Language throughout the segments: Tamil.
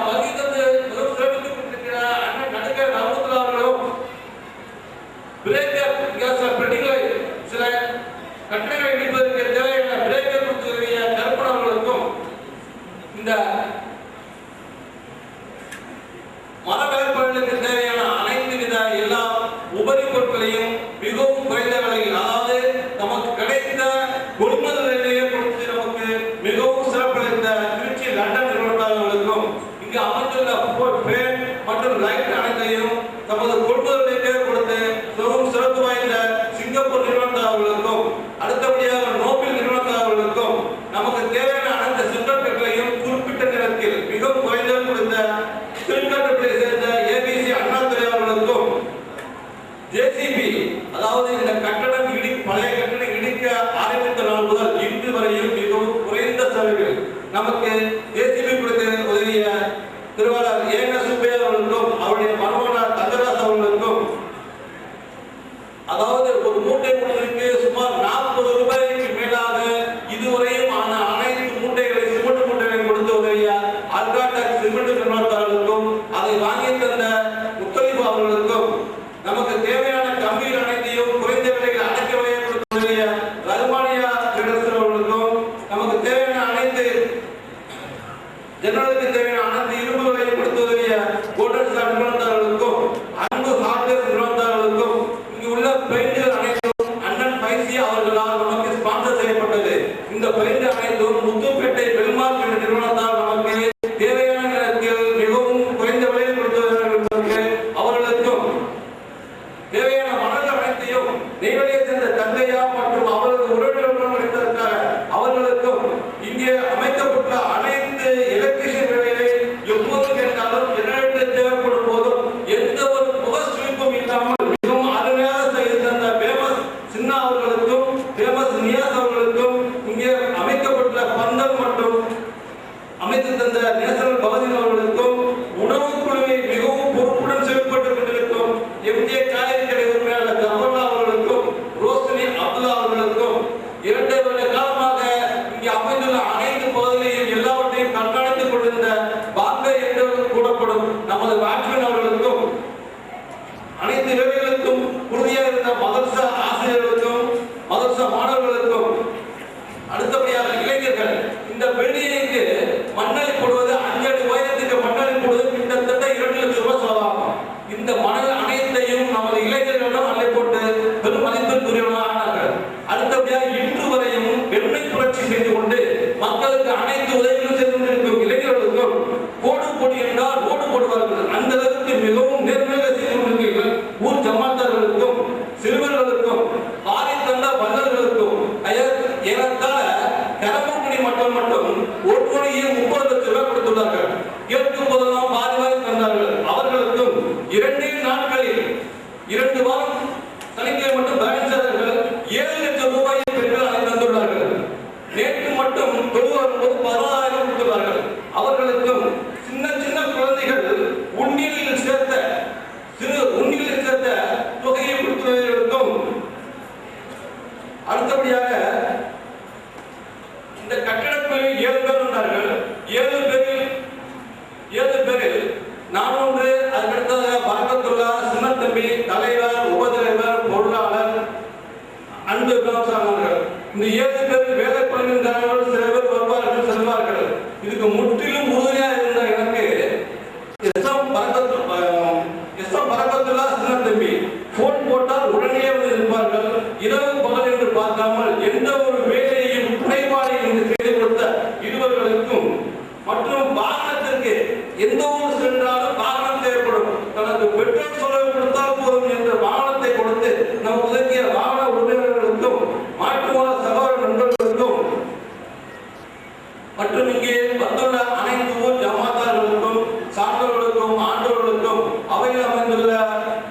வங்கி தந்து சேமித்துக் கொண்டிருக்கிற அண்ணன் நடுக்க நவமுத்துலா அவர்களும் பிரேக்கர் பெட்டிகளை சில கட்டணங்களை இடிப்பதற்கு தேவையான பிரேக்கர் கொடுத்துடைய கற்பனை அவர்களுக்கும் இந்த மர வேலைப்பாடுகளுக்கு தேவையான அனைத்து வித எல்லா உபரி பொருட்களையும் மிகவும் குறைந்த விலையில், அதாவது நமக்கு கிடைத்த கொள்முதல் விலையை கொடுத்து நமக்கு மிகவும் சிறப்பளித்த திருச்சி லண்டன் நிறுவனத்தாளர்களுக்கும் இங்கு அமைந்துள்ள ஃபேன் மற்றும் லைட் அனைத்தையும் நமது கொள்முதல் விலைக்கே கொடுத்து மிகவும் சிறப்பு வாய்ந்த சிங்கப்பூர் நிறுவனத்தாளர்களுக்கும் அடுத்தபடியாக நோபல் நிறுவனத்தாளர்களுக்கும் நமக்கு தேவையான அனைத்து சென்ட்ரல் பெட்களையும் குறிப்பிட்ட நேரத்தில் மிகவும் குறைந்த கொடுத்த திருக்காட்டுப்பள்ளி சேர்ந்த ஏபிசி அண்ணாதுரை அவர்களுக்கும் ஜேசிபி, அதாவது இந்த கட்டடம் பழைய கட்டடம் இடிக்க ஆரம்பித்த நாள் முதல் இன்று வரையும் மிகவும் குறைந்த செலவில் நமக்கு ஜேசிபி கொடுத்து உதவிய திருவாளர் ஏன சுப்பையா அவர்களுக்கும் அவருடைய மருமகனார் தங்கராஜ் அவர்களுக்கும், அதாவது ஒரு மூட்டை மூட்டைக்கு சுமார் 40 ரூபாய்க்கு மேலாக இதுவரையும் அனைத்து மூட்டைகளையும் சிமெண்ட் மூட்டைகளையும் கொடுத்து உதவிய அல்காடெக் சிமெண்ட் நிறுவனத்தாளர்களுக்கும் அதை வாங்கி தந்த முத்தலிப் அவர்களுக்கும் நமக்கு தேவையான கம்பீர் அனைத்தையும் குறைந்த விலையில் அடைக்கவையை கொடுத்துடைய ரஹ்மானியா ட்ரேடர்ஸ் அவர்களுக்கும் நமக்கு தேவையான அனைத்து ஜனங்களுக்கு தேவையான அனைத்து இரும்புகளையும் கொடுத்து உதவிய கோல்டன் ஸ்டார் நிறுவனத்தாளர்களுக்கும் அன்பு ஹார்ட்வேர் நிறுவனத்தாளர்களுக்கும் இங்கு உள்ள பெயிண்டுகள் அனைத்தும் அண்ணன் பைசி அவர்களால் நமக்கு ஸ்பான்சர் செய்யப்பட்டது. இந்த பெயிண்ட் அனைத்தும் முத்துப்பேட்டை பெல்மார்க் என்ற நிறுவனத்தால் நமக்கு தேவையான நேரத்தில் மிகவும் குறைந்த விலையில் கொடுத்து அவர்களுக்கும் தேவையான மணல் அனைத்தையும் நெய்வேலியை சேர்ந்த தந்தையா மற்றும் அவரது உறவினர்களும் அளித்ததற்காக அவர்களுக்கும் இங்கே அமைக்கப்பட்ட அனைத்து எலக்ட்ரிஷியன் வேலைகளை எப்போது கேட்டாலும் ஜெனரேட்டர் தேவைப்படும் போதும் எந்த ஒரு முகஸ்துளிப்பும் இல்லாமல் மிகவும் அருமையாக செய்து தந்த பேமஸ் சின்ன அவர்களுக்கும் பேமஸ் நியாஸ் அவர்களுக்கும் இங்கே அமைக்கப்பட்ட பந்தல் மற்றும் அமைத்து தந்த நேசனல் பகுதியின் அவர்களுக்கும் உணவு குழுவை மிகவும் பொறுப்புடன் செயல்பட்டுக் கொண்டிருக்கும் எம்ஜே காய்கறி கடை உரிமையாளர் கபர்லா அவர்களுக்கும் ரோஷினி அப்துல்லா அவர்களுக்கும் 2 வருட காலமாக இங்கே அமைந்துள்ள அனைத்து பகுதிகளையும் எல்லாவற்றையும் கண்காணித்துக் கொண்டிருந்த பாம்பே என்று கூறப்படும் நமது வாட்ச்மேன் அவர்களுக்கும் அனைத்து இளைஞர்களுக்கும் உறுதியாக இருந்த மதரசா ஆசிரியர்களுக்கும் மதரசா மாணவர்களுக்கும் அடுத்தபடியாக இளைஞர்கள் இந்த பில்டிங்க்கு மண்ணலை போடுவது 5 அடி உயரத்துக்கு மண்ணலை போடுவது கிட்டத்தட்ட 2 லட்சம் ரூபாய் செலவாகும். இந்த மணல் அனைத்தையும் நமது இளைஞர்களிடம் அள்ளி போட்டு பெரும் மதிப்பிற்குரியவர்களாக ஆனார்கள். அடுத்தபடியாக இன்று வரையும் பெருமை புரட்சி செய்து கொண்டு மக்களுக்கு அனைத்து உதவிகளும் செய்து கொண்டிருக்கும் இளைஞர்களுக்கும் கோடு போடு என்றால் ரோடு போடுவார்கள். அந்த அளவுக்கு மிகவும் நேர்மையாக செய்து கொண்டிருக்கிறீர்கள். ஊர் ஜமாத்தார்களுக்கும் சிறுவர்களுக்கும் பாரி தந்த வல்லர்களுக்கும் ஏறத்தாழ கரம்பக்குடி மக்கள் மட்டும் 1 கோடியே 30 லட்சம் ரூபாய் கொடுத்துள்ளார்கள். கேட்கும் போதெல்லாம் பாதிவாய் தந்தார்கள். அவர்களுக்கும் 2 நாட்களில் 2 வாரம் சனிக்கிழமை மட்டும் பேலன்ஸார்கள் 7 லட்சம் ரூபாயை பெண்கள் அதை தந்துள்ளார்கள். நேற்று மட்டும் தொழுவார் போது 16,000 கொடுத்துள்ளார்கள். அவர்களுக்கும் சின்ன சின்ன குழந்தைகள் உண்டியலில் சேர்த்த தொகையை கொடுத்தவர்களுக்கும் அடுத்தபடியாக இந்த கட்டடத்தில் 7 பேர் வந்தார்கள். 7 பேரில் நான் ஒன்று, அதுக்கடுத்ததாக பரக்கத்துல்லா, சின்னத்தம்பி, தலைவர், உபதலைவர், பொருளாளர், அன்பு கலாச்சாரங்கள். இந்த 7 பேர் வேலை பணிகள் சில பேர் வருவார்கள் செல்வார்கள். இதுக்கு முற்றிலும் உறுதியாக இருந்த எனக்கு பரக்கத்துல்லா, சின்னத்தம்பி போன் போட்டால் உடனே வந்து இருப்பார்கள். இரவு பகல் என்று பார்க்காமல் எந்த ஒரு வேலையையும் குறைபாடையும் செய்து கொடுத்த இருவர்களுக்கும் மற்றும் வாகனத்திற்கு எந்த ஊர் சென்றாலும் வாகனம் தேவைப்படும். தனக்கு பெட்ரோல் செலவு கொடுத்தால் போதும் என்ற வாகனத்தை கொடுத்து நம் உதவிய வாகன உறுப்பினர்களுக்கும் மாற்றுவார சகோதர நண்பர்களுக்கும் மற்றும் இங்கே வந்துள்ள அனைத்து ஊர் ஜமாத்தார்களுக்கும் சான்றோர்களுக்கும் ஆண்டோர்களுக்கும் அவையில் அமைந்துள்ள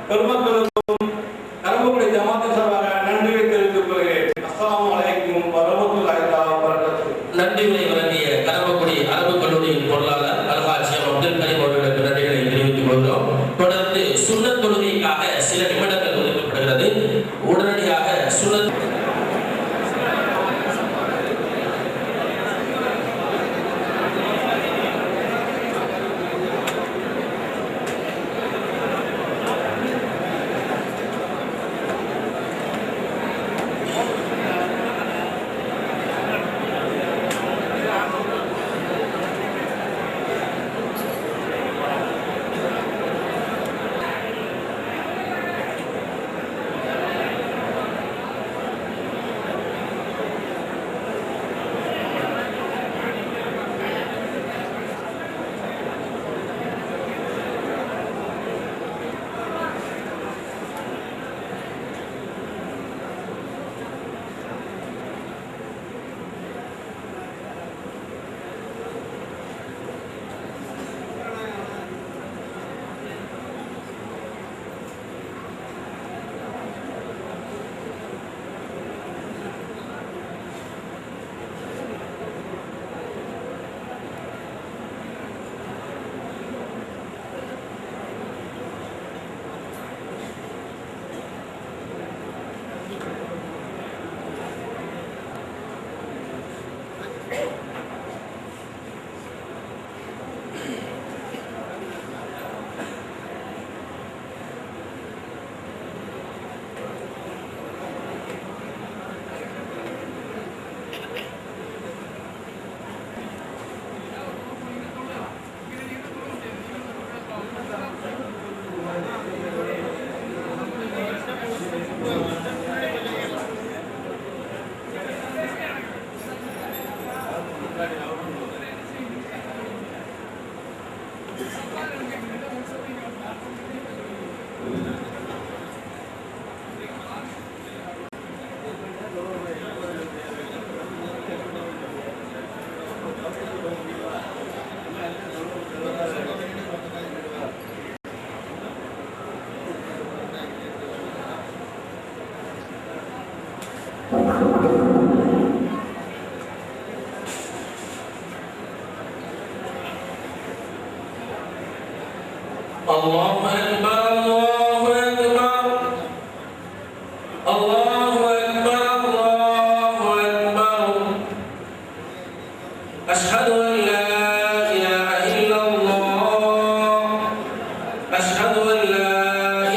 பெருமக்களுக்கும் கரம்பக்குடி ஜமாத்தின் சார்பாக நன்றியை தெரிவித்துக் கொள்கிறேன். அஸ்ஸலாமு அலைக்கும் வரஹ்மத்துல்லாஹி வபரகாத்துஹு. நன்றி உரை வழங்கிய கரம்பக்குடி அரபு கல்லூரியின் பொருளாளர் அல்ஹாஜ் அப்துல் கரீம் அவர்களுக்கு நன்றிகளை தெரிவித்துக் கொள்கிறோம். தொடர்ந்து சுன்னத் தொழுகைக்காக சில நிமிடங்கள் ஒதுக்கப்படுகிறது. உடனடியாக சுன்னத் الله أكبر الله أكبر الله أكبر الله أكبر أشهد أن لا إله إلا الله أشهد أن لا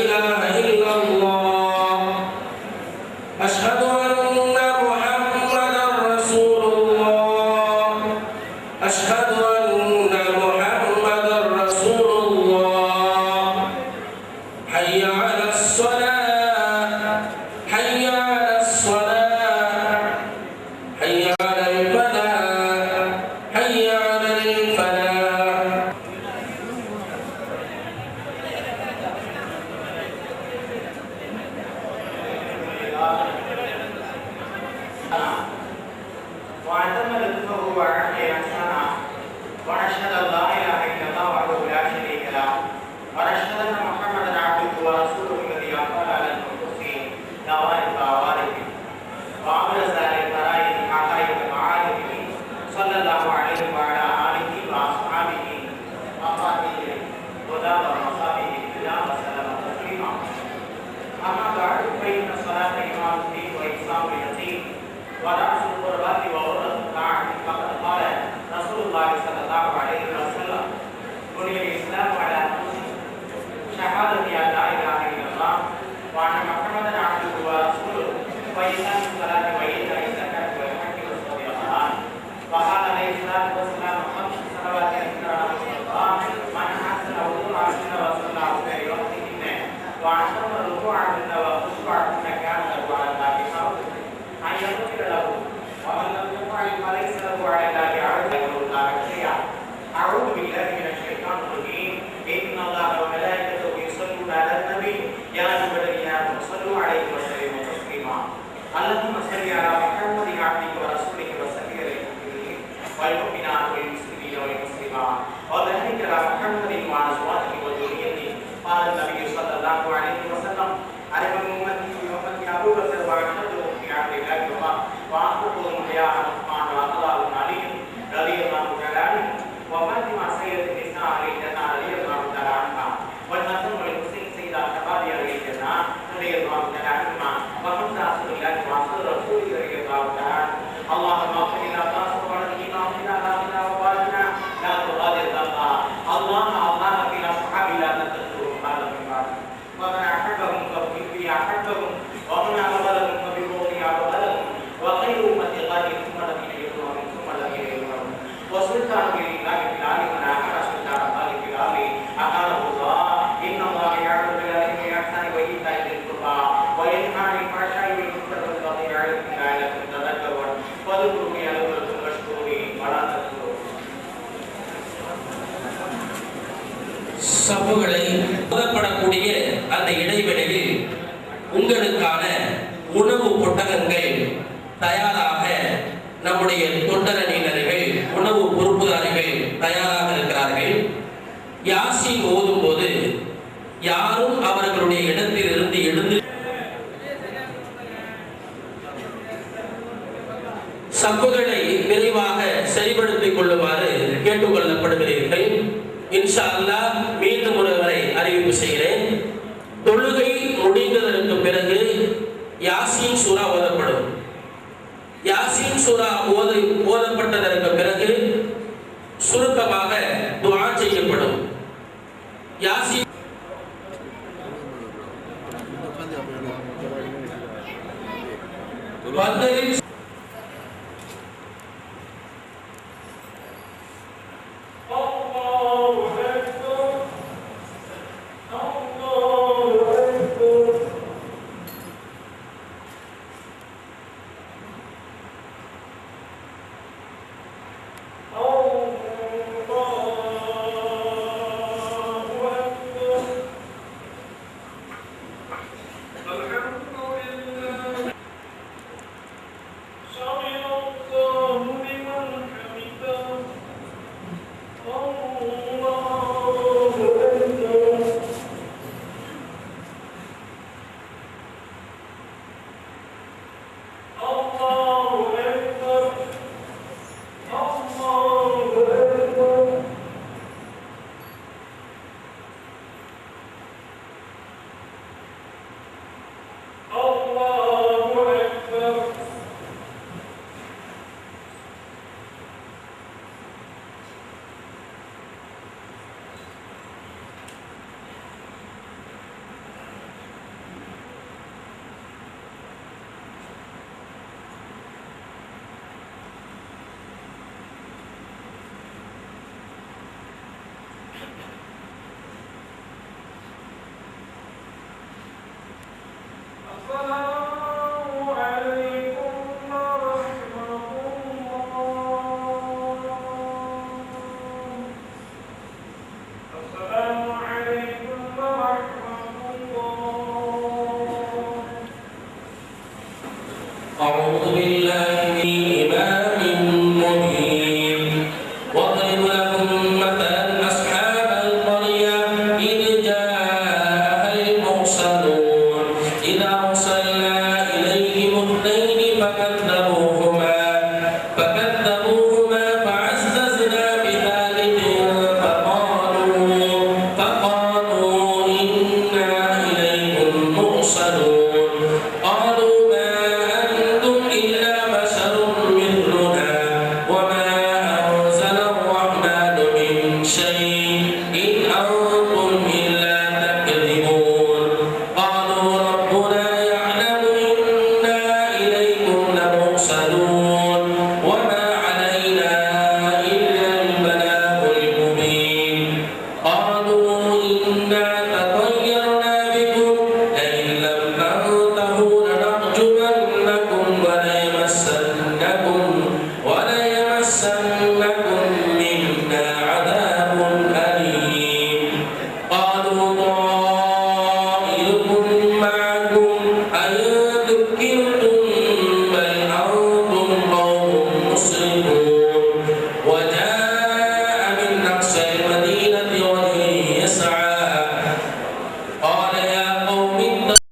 إله إلا الله أشهد أن محمدا رسول الله أشهد أن محمدا رسول الله حي على الصلاة حي على الصلاة حي على الفلاح حي على الفلاح واعتمد ذكره وعمل احسانا ونشهد ان لا اله الا الله وحده لا شريك له ونشهد ان محمدا عبده ورسوله الذي اقبل على المخلصين دوائر وعوارض وابرز الفرائض حقائق معارفه صلى الله عليه وعلى اله واصحابه وصحبه هدى ومصابه الى وسلم تسليما اما بعد فان الصلاه امام الدين واقسام اليقين ورأس القربات وغرة الطاعة فقد قال رسول الله صلى الله عليه وسلم بني الإسلام على خمس شهادة أن لا إله إلا الله وأن محمدا عبده ورسوله وإقام الصلاة وإيتاء الزكاة والحج وصوم رمضان وقال عليه الصلاة والسلام خمس صلوات يذكر رسول الله من أحسن وضوءهن وصلى في وقتهن وأحسن ركوعهن وخشوعهن كان له على الله حق أن يغفر له ومن لم يفعل فليس له على الله عرض الله شيئا أعوذ بالله من الشيطان الرجيم إن الله وملائكته يصلون على النبي يا أيها الذين آمنوا صلوا عليه وسلموا تسليما اللهم صل على محمد عبدك ورسولك وسفير المؤمنين والمؤمنات والمسلمين والمسلمات وبارك على محمد وعلى أزواجه وذريته قال النبي صلى الله عليه وسلم على أمتي في أمتي أبو بكر وأشهدهم في عهد الله وأخذهم حياء عثمان وأطلع علي رضي الله تعالى عنه وفاطمة سيدة النساء عليها رضي الله تعالى عنها والحسن والحسين سيدة الشباب عليها رضي الله تعالى عنهما وحمزة رسول الله وعصر رسول رضي الله تعالى اللهم اغفر لنا وارحمنا وارحمنا وارحمنا وباركنا لا تغادر ذنبا اللهم في أصحاب لا تذكرهم قال من بعد ومن أحبهم فبه أحبهم ومن أبغضهم فببغضه أبغضهم وخير أمة الله ثم الذين يلونهم ثم الذين يلونهم وسلطان لله في العالم من آخر سلطان الله في العالم أقاله الله إن الله يعلم بالعلم والإحسان وإيتاء ذي القربى وينهى عن الفحشاء والمنكر والبغي يعظكم لعلكم تذكرون فاذكروني أذكركم واشكروني ولا تكفرون. சபுகளை ஓதப்படக்கூடிய அந்த இடைவெளியில் உங்களுக்கான உணவு பொட்டகங்கள் தயாராக நம்முடைய தொண்டரணியினர்கள் உணவு பொறுப்புதாரிகள் தயாராக இருக்கிறார்கள். யாசின் ஓதும் போது யாரும் அவர்களுடைய இடத்தில் இருந்து எழுந்து சபுகளை விரைவாக சரிபடுத்திக் கொள்ளுமாறு கேட்டுக்கொள்ளப்படுகிறீர்கள். இன்ஷா அல்லாஹ் மீண்டும் ஒருவரை அறிவிப்பு செய்கிறேன். தொழுகை முடிந்ததற்கு பிறகு யாசீன் சூரா ஓதப்படும். யாசீன் சூரா ஓதப்பட்டதற்கு பிறகு சுருக்கமாக துஆ செய்யப்படும். யாசீன் பந்தரில் إن